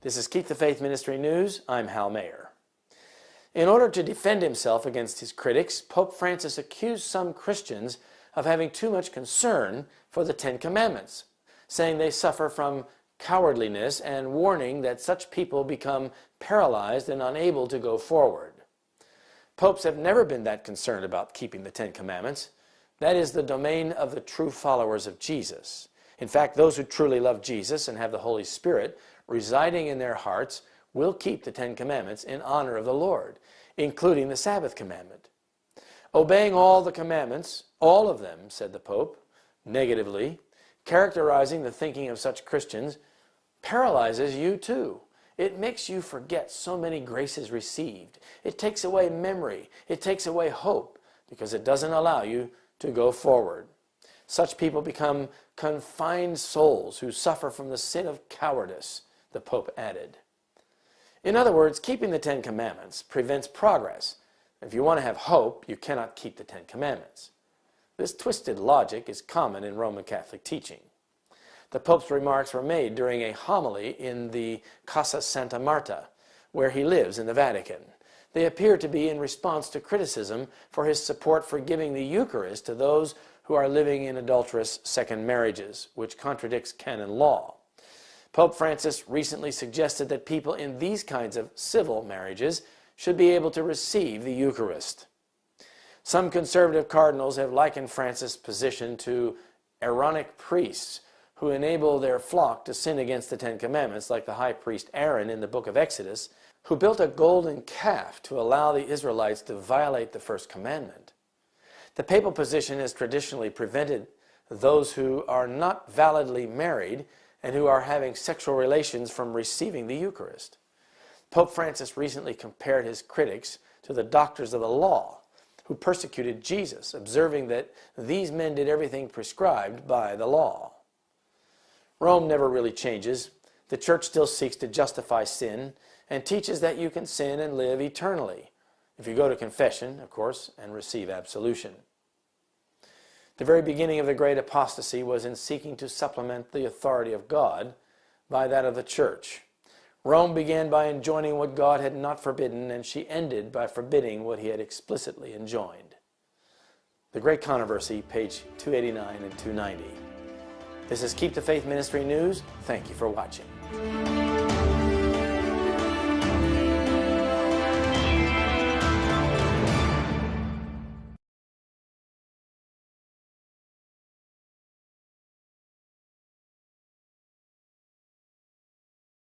This is Keep the Faith Ministry News. I'm Hal Mayer. In order to defend himself against his critics, Pope Francis accused some Christians of having too much concern for the Ten Commandments, saying they suffer from cowardliness and warning that such people become paralyzed and unable to go forward. Popes have never been that concerned about keeping the Ten Commandments. That is the domain of the true followers of Jesus. In fact, those who truly love Jesus and have the Holy Spirit residing in their hearts will keep the Ten Commandments in honor of the Lord, including the Sabbath commandment. Obeying all the commandments, all of them, said the Pope, negatively, characterizing the thinking of such Christians, paralyzes you too. It makes you forget so many graces received. It takes away memory. It takes away hope because it doesn't allow you to go forward. Such people become confined souls who suffer from the sin of cowardice, the Pope added. In other words, keeping the Ten Commandments prevents progress. If you want to have hope, you cannot keep the Ten Commandments. This twisted logic is common in Roman Catholic teaching. The Pope's remarks were made during a homily in the Casa Santa Marta, where he lives in the Vatican. They appear to be in response to criticism for his support for giving the Eucharist to those who are living in adulterous second marriages, which contradicts canon law. Pope Francis recently suggested that people in these kinds of civil marriages should be able to receive the Eucharist. Some conservative cardinals have likened Francis' position to Aaronic priests who enable their flock to sin against the Ten Commandments, like the high priest Aaron in the book of Exodus, who built a golden calf to allow the Israelites to violate the first commandment. The papal position has traditionally prevented those who are not validly married and who are having sexual relations from receiving the Eucharist. Pope Francis recently compared his critics to the doctors of the law who persecuted Jesus, observing that these men did everything prescribed by the law. Rome never really changes. The Church still seeks to justify sin and teaches that you can sin and live eternally, if you go to confession, of course, and receive absolution. The very beginning of the great apostasy was in seeking to supplement the authority of God by that of the Church. Rome began by enjoining what God had not forbidden, and she ended by forbidding what he had explicitly enjoined. The Great Controversy, page 289 and 290. This is Keep the Faith Ministry News. Thank you for watching.